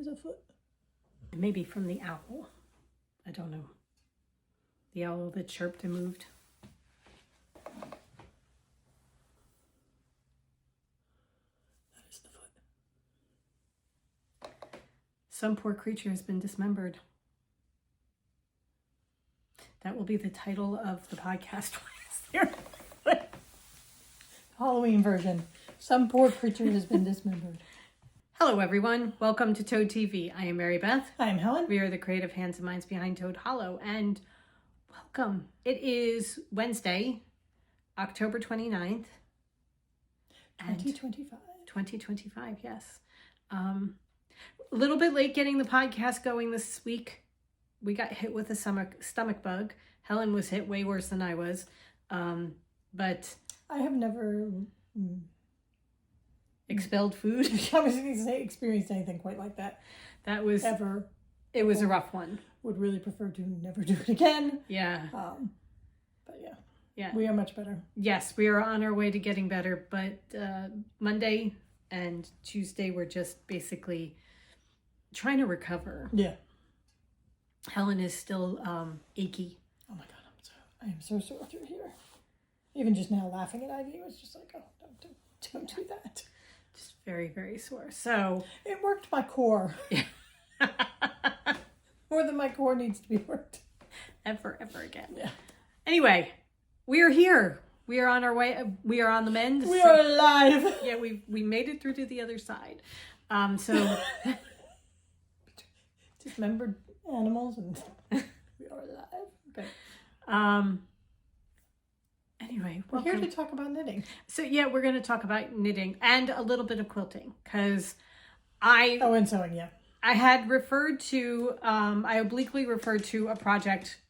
is a foot. Maybe from the owl. I don't know. The owl that chirped and moved. That is the foot. Some poor creature has been dismembered. That will be the title of the podcast. Halloween version. Some poor creature has been dismembered. Hello, everyone. Welcome to Toad TV. I am Mary Beth. I am Helen. We are the creative hands and minds behind Toad Hollow, and welcome. It is Wednesday, October 29th. 2025. 2025, yes. A little bit late getting the podcast going this week. We got hit with a stomach bug. Helen was hit way worse than I was. But I have never expelled food. I was going to say experienced anything quite like that. That was ever. It was a rough one. Would really prefer to never do it again. Yeah. But yeah. Yeah. We are much better. Yes, we are on our way to getting better, but Monday and Tuesday we're just basically trying to recover. Yeah. Helen is still achy. Oh my God, I am so sore through here. Even just now laughing at Ivy, it was just like, oh, don't do that. Just very, very sore. So it worked my core. Yeah. More than my core needs to be worked. Ever again. Yeah. Anyway, we are here. We are on our way. We are on the mend. We are alive. Yeah, we made it through to the other side. So dismembered animals and we are alive. Okay. Anyway, we're here to talk about knitting. So yeah, we're going to talk about knitting and a little bit of quilting because and sewing, yeah. I had referred to I obliquely referred to a project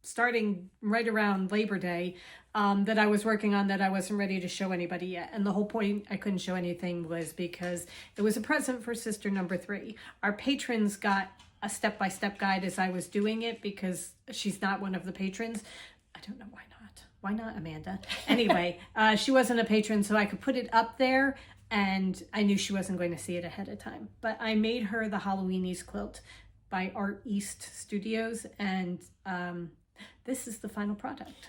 starting right around Labor Day that I was working on that I wasn't ready to show anybody yet. And the whole point I couldn't show anything was because it was a present for sister number 3. Our patrons got a step-by-step guide as I was doing it because she's not one of the patrons. I don't know why not. Why not, Amanda? Anyway, she wasn't a patron, so I could put it up there, and I knew she wasn't going to see it ahead of time. But I made her the Halloweenies quilt by Art East Studios, and this is the final product.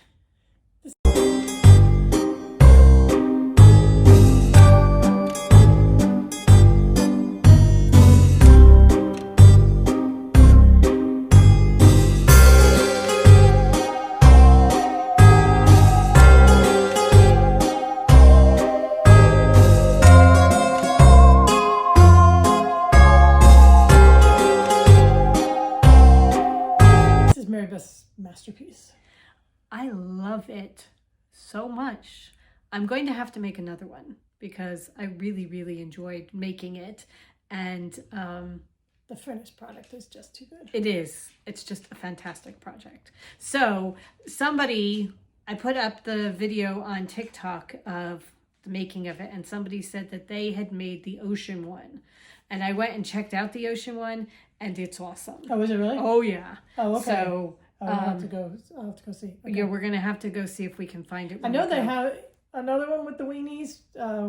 Masterpiece. I love it so much. I'm going to have to make another one because I really, really enjoyed making it. And the finished product is just too good. It is. It's just a fantastic project. So I put up the video on TikTok of the making of it, and somebody said that they had made the ocean one. And I went and checked out the ocean one, and it's awesome. Oh, is it really? Oh, yeah. Oh, okay. So I'll have to go see. Okay. Yeah, we're going to have to go see if we can find it. I know they have another one with the weenies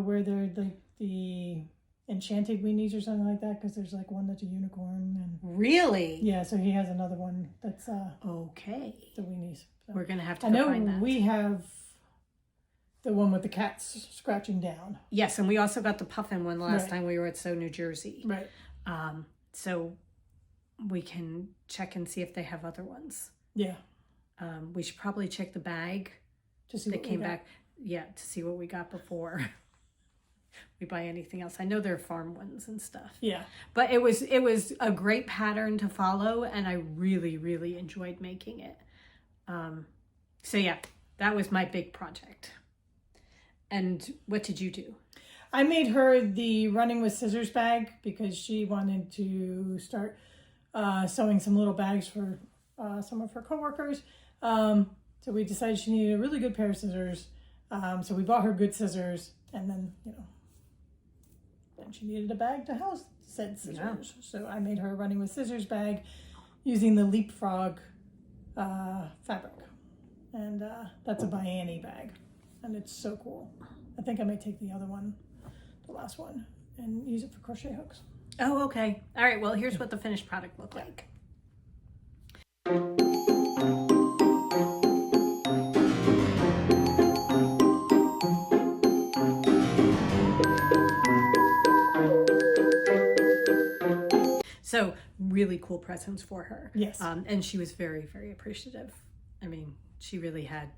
where they're the enchanted weenies or something like that, because there's like one that's a unicorn. And really? Yeah, so he has another one that's okay. The weenies. So. We're going to have to go find that. We have the one with the cats scratching down. Yes, and we also got the puffin one last time we were at New Jersey. Right. So we can check and see if they have other ones. Yeah. We should probably check the bag to see that came back. Yeah, to see what we got before we buy anything else. I know there are farm ones and stuff. Yeah. But it was a great pattern to follow, and I really, really enjoyed making it. So yeah, that was my big project. And what did you do? I made her the running with scissors bag because she wanted to start sewing some little bags for some of her coworkers. So we decided she needed a really good pair of scissors. So we bought her good scissors, and then, then she needed a bag to house said scissors. Yeah. So I made her a running with scissors bag using the Leapfrog fabric. And that's a by Annie bag. And it's so cool. I think I may take the other one, the last one, and use it for crochet hooks. Oh, okay. All right. Well, here's what the finished product looked like. So really cool presents for her. Yes. And she was very, very appreciative. I mean, she really had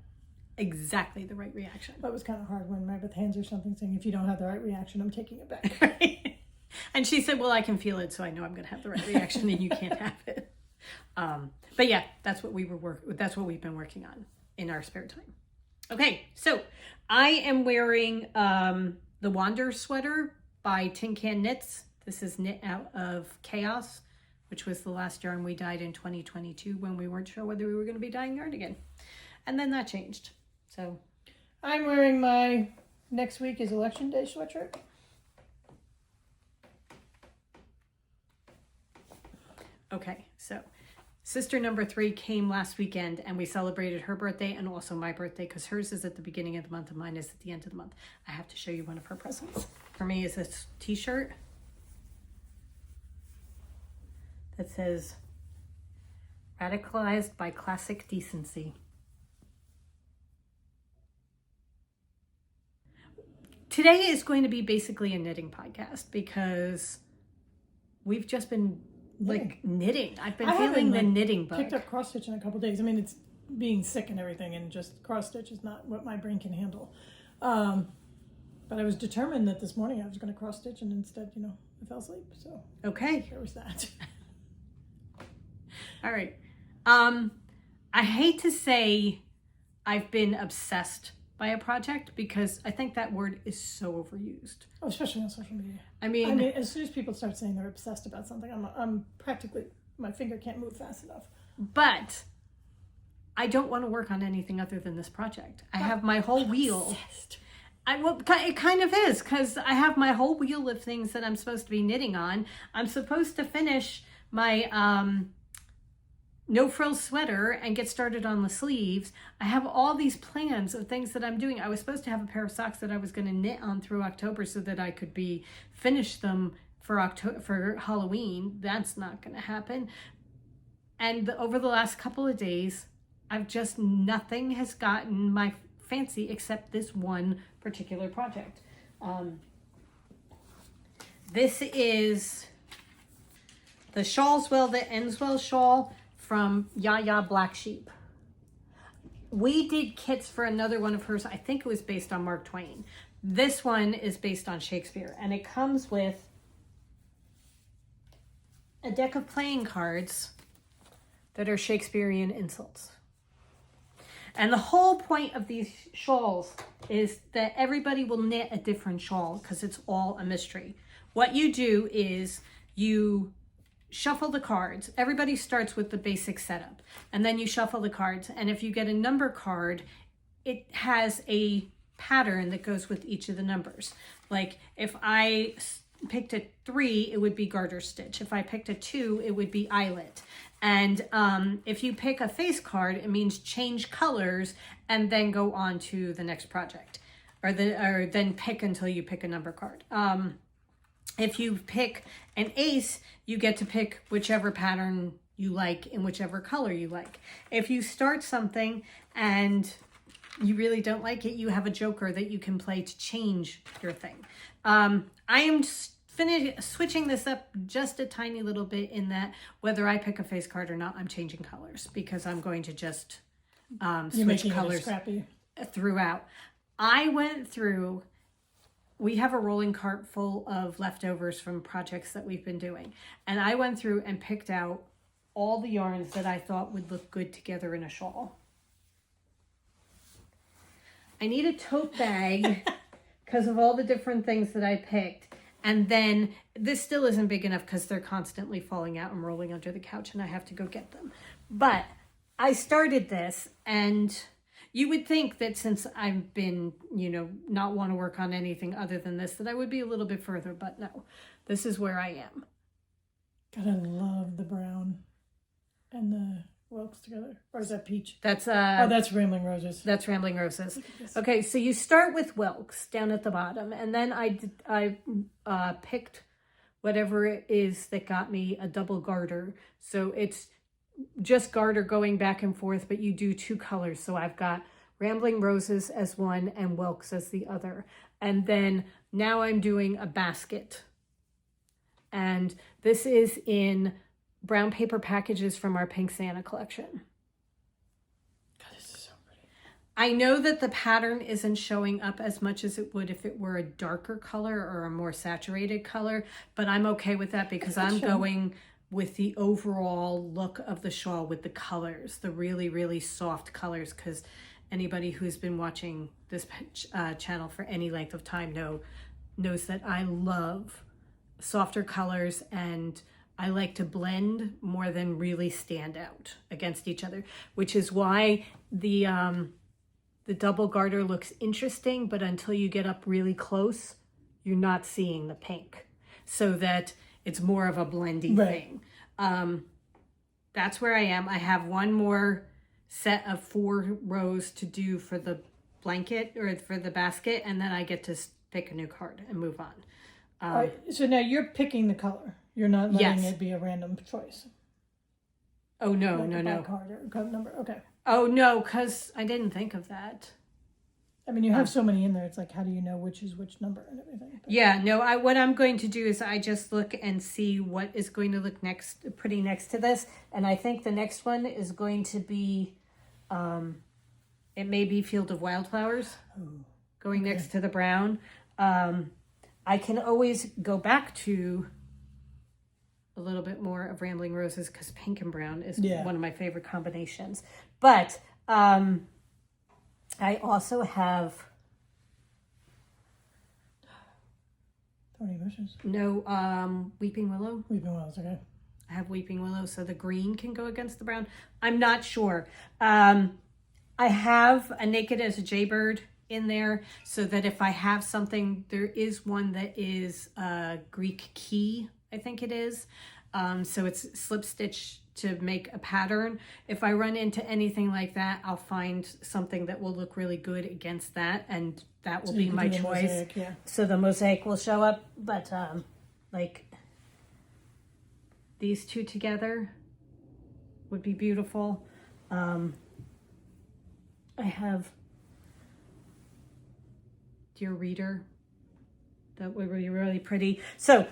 exactly the right reaction. That was kind of hard when Meredith hands her something saying, if you don't have the right reaction, I'm taking it back. And she said, well, I can feel it, so I know I'm going to have the right reaction and you can't have it. But yeah, that's what that's what we've been working on in our spare time. Okay, so I am wearing the Wander sweater by Tin Can Knits. This is knit out of Chaos, which was the last yarn we dyed in 2022 when we weren't sure whether we were going to be dyeing yarn again. And then that changed. So I'm wearing my next week is Election Day sweatshirt. okay, so sister number 3 came last weekend and we celebrated her birthday and also my birthday because hers is at the beginning of the month and mine is at the end of the month. I have to show you one of her presents. For me is this t-shirt that says, radicalized by classic decency. Today is going to be basically a knitting podcast because we've just been knitting. I've been feeling the knitting bug. Picked up cross stitch in a couple days. I mean, it's being sick and everything, and just cross stitch is not what my brain can handle. But I was determined that this morning I was going to cross stitch, and instead, I fell asleep. So okay, there was that. All right. I hate to say I've been obsessed by a project because I think that word is so overused. Oh, especially on social media. I mean, as soon as people start saying they're obsessed about something, I'm practically, my finger can't move fast enough. But I don't want to work on anything other than this project. I have my whole wheel. Obsessed. It kind of is because I have my whole wheel of things that I'm supposed to be knitting on. I'm supposed to finish my no frills sweater and get started on the sleeves. I have all these plans of things that I'm doing. I was supposed to have a pair of socks that I was going to knit on through October so that I could finish them for Halloween. That's not going to happen. And over the last couple of days, nothing has gotten my fancy except this one particular project. This is the Shawls Well That Ends Well shawl from Yiayia Black Sheep. We did kits for another one of hers. I think it was based on Mark Twain. This one is based on Shakespeare, and it comes with a deck of playing cards that are Shakespearean insults. And the whole point of these shawls is that everybody will knit a different shawl because it's all a mystery. What you do is you shuffle the cards. Everybody starts with the basic setup, and then you shuffle the cards. And if you get a number card, it has a pattern that goes with each of the numbers. Like if I picked a 3, it would be garter stitch. If I picked a 2, it would be eyelet. And if you pick a face card, it means change colors and then go on to the next project, or then pick until you pick a number card. If you pick an ace, you get to pick whichever pattern you like in whichever color you like. If you start something and you really don't like it, you have a joker that you can play to change your thing. I am switching this up just a tiny little bit in that whether I pick a face card or not, I'm changing colors because I'm going to just switch colors throughout. I went through, we have a rolling cart full of leftovers from projects that we've been doing. And I went through and picked out all the yarns that I thought would look good together in a shawl. I need a tote bag because of all the different things that I picked. And then this still isn't big enough because they're constantly falling out and rolling under the couch and I have to go get them. But I started this, and you would think that since I've been, not want to work on anything other than this, that I would be a little bit further, but no, this is where I am. God, I love the brown and the whelks together. Or is that peach? That's that's Rambling Roses. That's Rambling Roses. Okay, so you start with whelks down at the bottom, and then I picked whatever it is that got me a double garter. So it's just garter going back and forth, but you do 2 colors. So I've got Rambling Roses as one and Wilkes as the other. And then now I'm doing a basket. And this is in brown paper packages from our Pink Santa collection. God, this is so pretty. I know that the pattern isn't showing up as much as it would if it were a darker color or a more saturated color, but I'm okay with that because I'm going with the overall look of the shawl with the colors, the really, really soft colors, because anybody who's been watching this channel for any length of time knows that I love softer colors, and I like to blend more than really stand out against each other, which is why the double garter looks interesting, but until you get up really close, you're not seeing the pink, so that it's more of a blendy thing. That's where I am. I have one more set of 4 rows to do for the blanket or for the basket, and then I get to pick a new card and move on. All right, so now you're picking the color. You're not letting it be a random choice. Oh, no, like no. Card or code number. Okay. Oh, no, because I didn't think of that. I mean, you have so many in there. It's like, how do you know which is which number and everything? But yeah, no, what I'm going to do is I just look and see what is going to look pretty next to this. And I think the next one is going to be, it may be Field of Wildflowers going next to the brown. I can always go back to a little bit more of Rambling Roses because pink and brown is one of my favorite combinations. But I also have Thorny Bushes. No, Weeping Willow. Weeping Willows, okay. I have Weeping Willow, so the green can go against the brown. I'm not sure. I have a Naked as a Jaybird in there so that if I have something, there is one that is Greek key, I think it is. So it's slip stitch to make a pattern. If I run into anything like that, I'll find something that will look really good against that, and that will be my choice. Mosaic, yeah. So the mosaic will show up, but like these 2 together would be beautiful. I have Dear Reader. That would be really pretty. So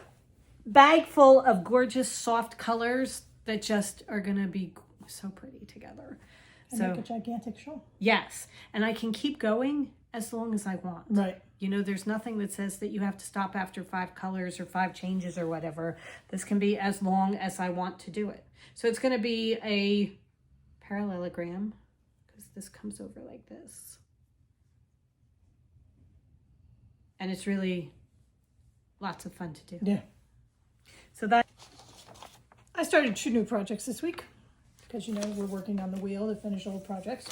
bag full of gorgeous soft colors that just are going to be so pretty together. And make a gigantic shawl. Yes. And I can keep going as long as I want. Right. You know, there's nothing that says that you have to stop after 5 colors or 5 changes or whatever. This can be as long as I want to do it. So it's going to be a parallelogram because this comes over like this. And it's really lots of fun to do. Yeah. So that I started 2 new projects this week because, you know, we're working on the wheel to finish old projects.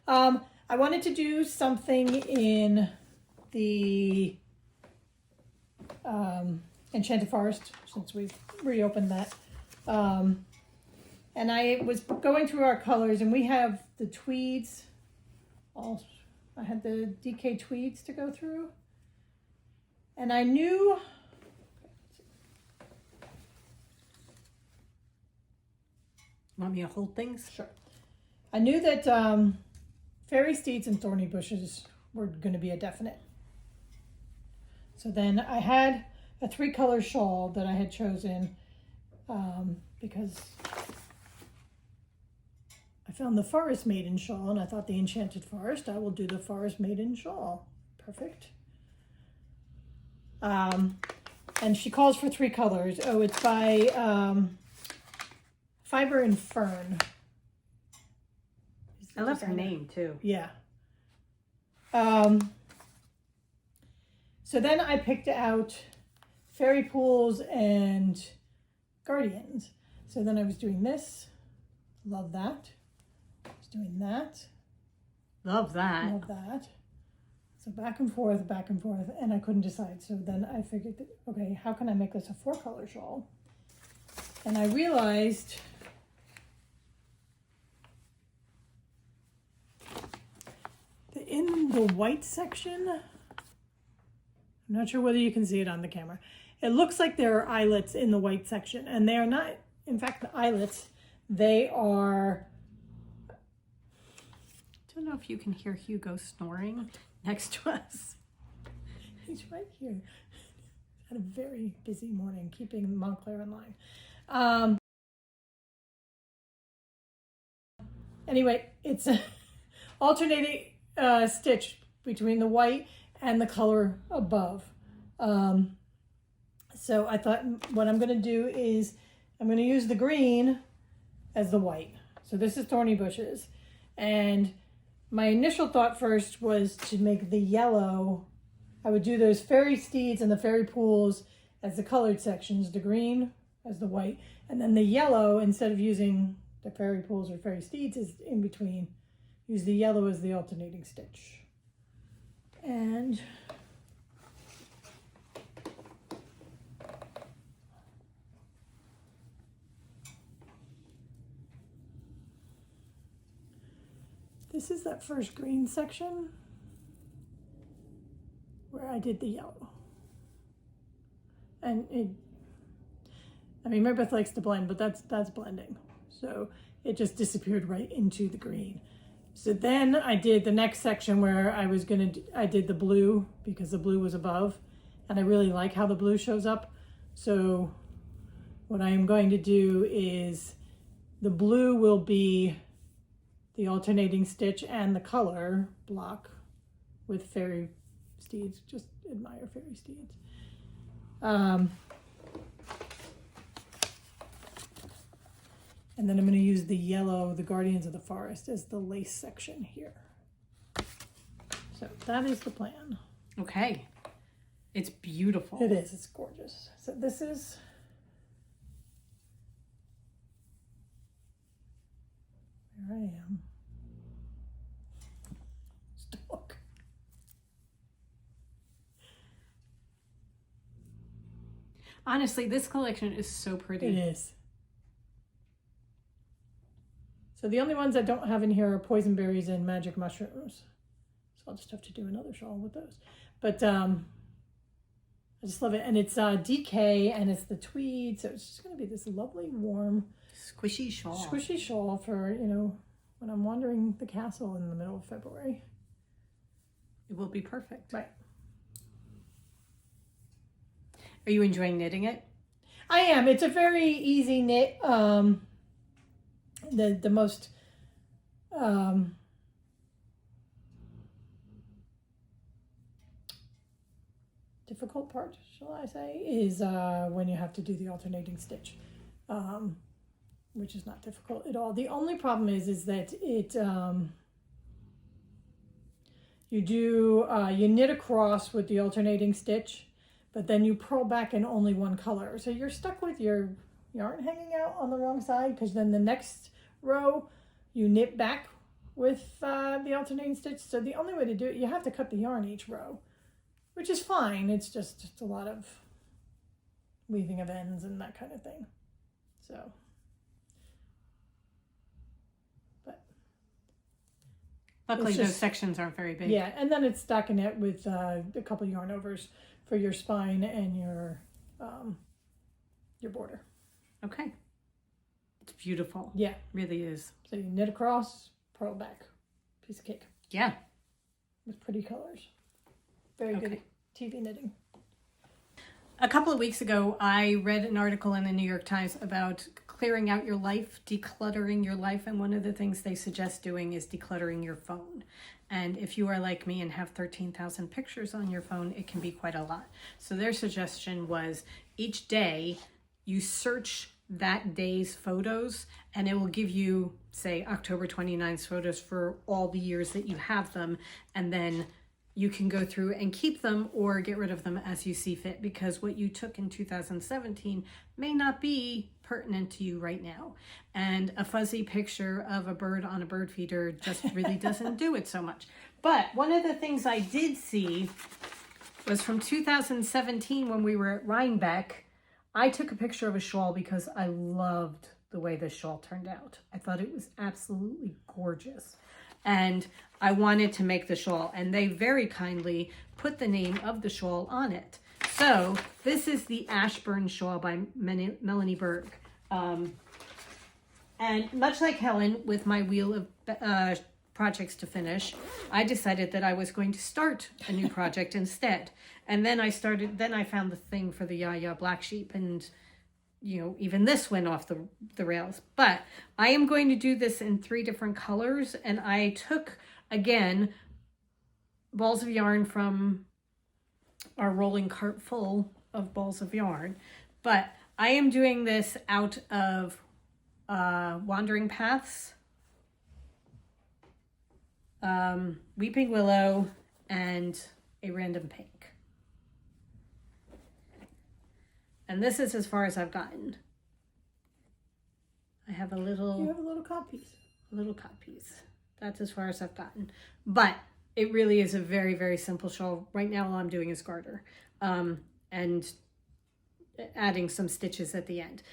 I wanted to do something in the Enchanted Forest since we've reopened that. And I was going through our colors, and we have the tweeds. I had the DK tweeds to go through. And I knew... Want me to hold things? Sure. I knew that Fairy Steeds and Thorny Bushes were going to be a definite. So then I had a 3-color shawl that I had chosen because I found the Forest Maiden shawl, and I thought the Enchanted Forest, I will do the Forest Maiden shawl. Perfect. And she calls for 3 colors. Oh, it's by Fiber and Fern. I love her name too. Yeah. So then I picked out Fairy Pools and Guardians. So then I was doing this. Love that. I was doing that. Love that. Love that. So back and forth, and I couldn't decide. So then I figured, okay, how can I make this a 4-color shawl? And I realized that in the white section, I'm not sure whether you can see it on the camera. It looks like there are eyelets in the white section, and they are not, in fact, the eyelets, they are... I don't know if you can hear Hugo snoring next to us. He's right here. Had a very busy morning keeping Montclair in line. Anyway, it's a alternating stitch between the white and the color above. So I thought what I'm going to do is I'm going to use the green as the white. So this is Thorny Bushes. And my initial thought first was to make the yellow. I would do those fairy steeds and the fairy pools as the colored sections, the green as the white. And then the yellow, instead of using the fairy pools or fairy steeds, is in between. Use the yellow as the alternating stitch. And this is that first green section where I did the yellow. And Mary Beth likes to blend, but that's blending. So it just disappeared right into the green. So then I did the next section where I did the blue because the blue was above, and I really like how the blue shows up. So what I am going to do is the blue will be the alternating stitch and the color block with fairy steeds. Just admire fairy steeds. And then I'm going to use the yellow, the Guardians of the Forest, as the lace section here. So that is the plan. Okay. It's beautiful. It is. It's gorgeous. So this is... Here I am. Stalk. Honestly, this collection is so pretty. It is. So the only ones I don't have in here are poison berries and magic mushrooms. So I'll just have to do another shawl with those. But I just love it. And it's DK and it's the tweed. So it's just going to be this lovely, warm, squishy shawl. Squishy shawl for, when I'm wandering the castle in the middle of February. It will be perfect. Right. Are you enjoying knitting it? I am. It's a very easy knit. The most difficult part, shall I say, is when you have to do the alternating stitch, which is not difficult at all. The only problem is that it you knit across with the alternating stitch, but then you purl back in only one color, so you're stuck with your yarn hanging out on the wrong side, because then the next row you knit back with the alternating stitch. So the only way to do it, you have to cut the yarn each row, which is fine. It's just a lot of weaving of ends and that kind of thing. So, but luckily those sections aren't very big. Yeah, and then it's stocking it with a couple yarn overs for your spine and your border. Okay. It's beautiful. Yeah. Really is. So you knit across, purl back. Piece of cake. Yeah. With pretty colors. Very good TV knitting. A couple of weeks ago, I read an article in the New York Times about clearing out your life, decluttering your life, and one of the things they suggest doing is decluttering your phone. And if you are like me and have 13,000 pictures on your phone, it can be quite a lot. So their suggestion was each day you search that day's photos, and it will give you, say, October 29th photos for all the years that you have them, and then you can go through and keep them or get rid of them as you see fit, because what you took in 2017 may not be pertinent to you right now. And a fuzzy picture of a bird on a bird feeder just really doesn't do it so much. But one of the things I did see was from 2017 when we were at Rhinebeck. I took a picture of a shawl because I loved the way this shawl turned out. I thought it was absolutely gorgeous. And I wanted to make the shawl. And they very kindly put the name of the shawl on it. So this is the Ashburn shawl by Melanie Berg. And much like Helen, with my wheel of projects to finish, I decided that I was going to start a new project instead. And then I found the thing for the Yiayia black sheep, and even this went off the rails. But I am going to do this in 3 different colors, and I took, again, balls of yarn from our rolling cart full of balls of yarn. But I am doing this out of Wandering Paths, Weeping Willow, and a random pink. And this is as far as I've gotten. I have a little... You have a little cod piece. A little cod piece. That's as far as I've gotten. But it really is a very, very simple shawl. Right now all I'm doing is garter. And adding some stitches at the end.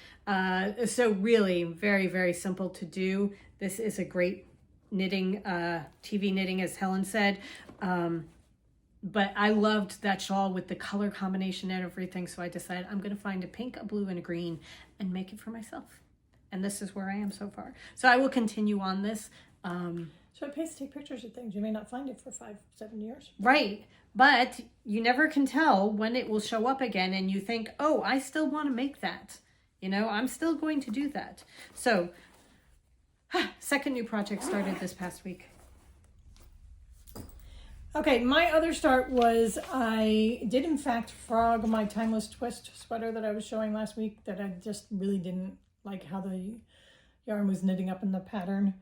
So really very, very simple to do. This is a great knitting, TV knitting, as Helen said. But I loved that shawl with the color combination and everything, so I decided I'm going to find a pink, a blue, and a green and make it for myself. And this is where I am so far. So I will continue on this. So it pays to take pictures of things. You may not find it for 5-7 years. Right. But you never can tell when it will show up again, and you think, oh, I still want to make that. I'm still going to do that. So, second new project started this past week. Okay, my other start was I did in fact frog my Timeless Twist sweater that I was showing last week, that I just really didn't like how the yarn was knitting up in the pattern.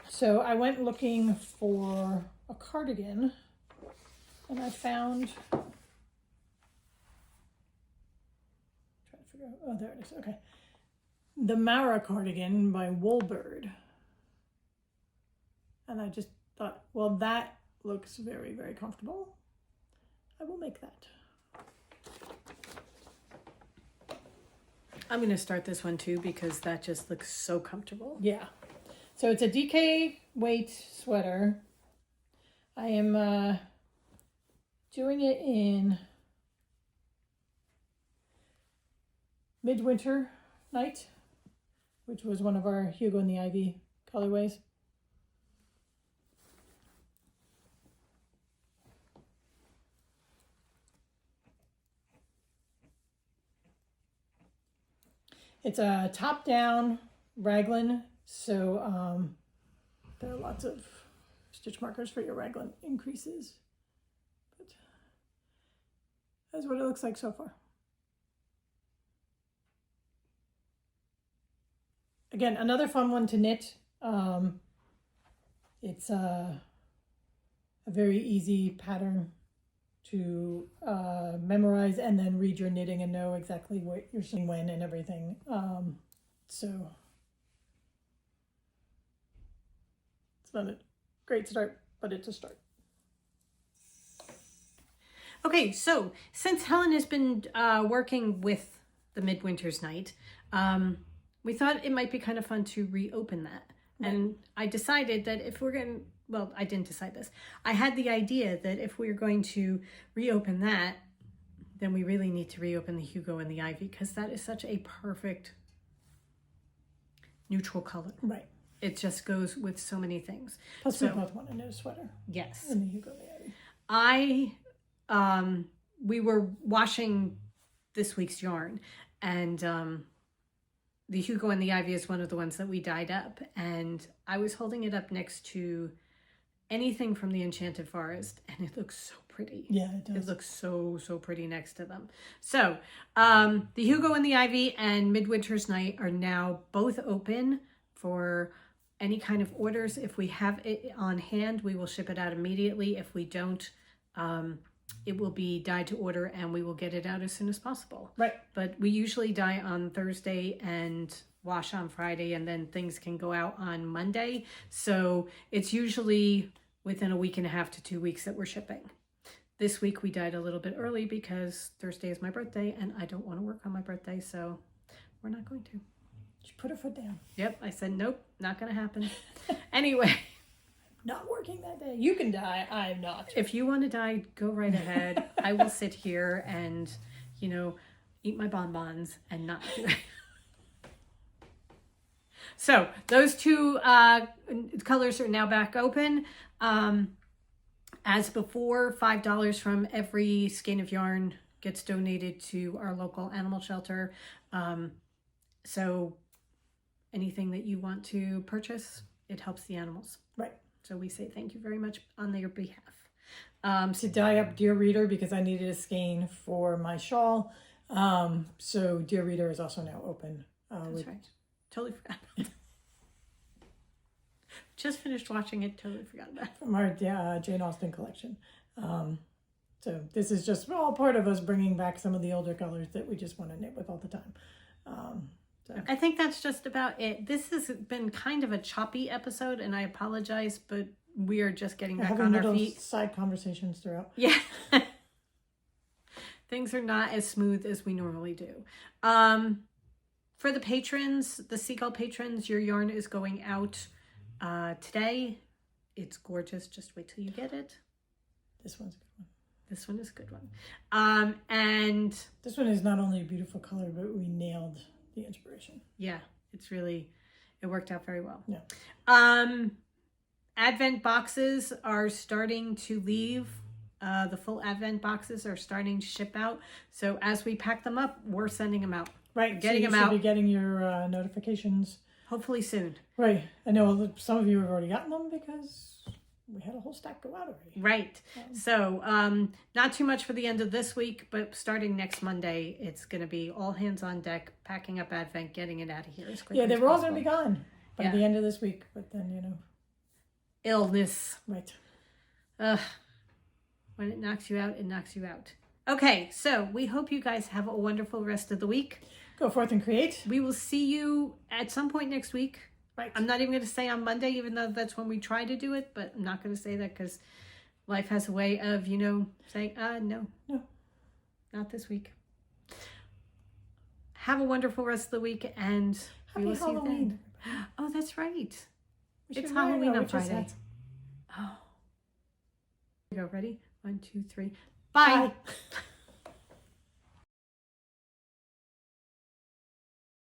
So I went looking for a cardigan, and I found, oh, there it is, okay. The Mara cardigan by Woolbird. And I just thought, well, that looks very, very comfortable. I will make that. I'm going to start this one too because that just looks so comfortable. Yeah. So it's a DK weight sweater. I am doing it in Midwinter Night, which was one of our Hugo and the Ivy colorways. It's a top-down raglan, so there are lots of stitch markers for your raglan increases. But that's what it looks like so far. Again, another fun one to knit. It's a very easy pattern to memorize and then read your knitting and know exactly what you're seeing when and everything. So it's not a great start, but it's a start. Okay, so since Helen has been working with the Midwinter's Night, we thought it might be kind of fun to reopen that. Right. And I decided that if we're going to, well, I didn't decide this. I had the idea that if we're going to reopen that, then we really need to reopen the Hugo and the Ivy, because that is such a perfect neutral color. Right. It just goes with so many things. Plus we both want to knit a sweater. Yes. In the Hugo and the Ivy. We were washing this week's yarn, and the Hugo and the Ivy is one of the ones that we dyed up, and I was holding it up next to anything from the Enchanted Forest, and it looks so pretty. Yeah, it does. It looks so pretty next to them. So the Hugo and the Ivy and Midwinter's Night are now both open for any kind of orders. If we have it on hand, we will ship it out immediately. If we don't, it will be dyed to order, and we will get it out as soon as possible. Right. But we usually dye on Thursday and wash on Friday, and then things can go out on Monday. So it's usually within a week and a half to 2 weeks that we're shipping. This week we dyed a little bit early because Thursday is my birthday, and I don't want to work on my birthday, so we're not going to. She put her foot down. Yep, I said, nope, not going to happen. Anyway. not working that day. You can die. I'm not. If you want to die, go right ahead. I will sit here and, eat my bonbons and not do it. So those two colors are now back open. As before, $5 from every skein of yarn gets donated to our local animal shelter. So anything that you want to purchase, it helps the animals. Right. So we say thank you very much on their behalf. To dye up Dear Reader because I needed a skein for my shawl. So Dear Reader is also now open. That's right. Totally forgot about that. Just finished watching it, totally forgot about it. From our Jane Austen collection. So this is just all part of us bringing back some of the older colors that we just want to knit with all the time. So. I think that's just about it. This has been kind of a choppy episode, and I apologize, but we are just getting back on our feet. Side conversations throughout. Yeah. Things are not as smooth as we normally do. For the patrons, the Seagull patrons, your yarn is going out today. It's gorgeous. Just wait till you get it. This one's a good one. This one is a good one. And this one is not only a beautiful color, but we nailed the inspiration. Yeah, it worked out very well. Yeah. Advent boxes are starting to leave. The full Advent boxes are starting to ship out. So as we pack them up, we're sending them out. Right. Getting them out. You should be getting your notifications. Hopefully soon. Right. I know some of you have already gotten them because we had a whole stack go out already. Right. So not too much for the end of this week, but starting next Monday, it's going to be all hands on deck, packing up Advent, getting it out of here as quickly as they were all possible. going to be gone by the end of this week, but then, Illness. Right. When it knocks you out, it knocks you out. Okay, so we hope you guys have a wonderful rest of the week. Go forth and create. We will see you at some point next week. Right. I'm not even going to say on Monday, even though that's when we try to do it, but I'm not going to say that because life has a way of, saying, no, not this week. Have a wonderful rest of the week, and we will see you then. Oh, that's right. It's Halloween on Friday. Oh. Here we go. Ready? 1, 2, 3. Bye. Bye.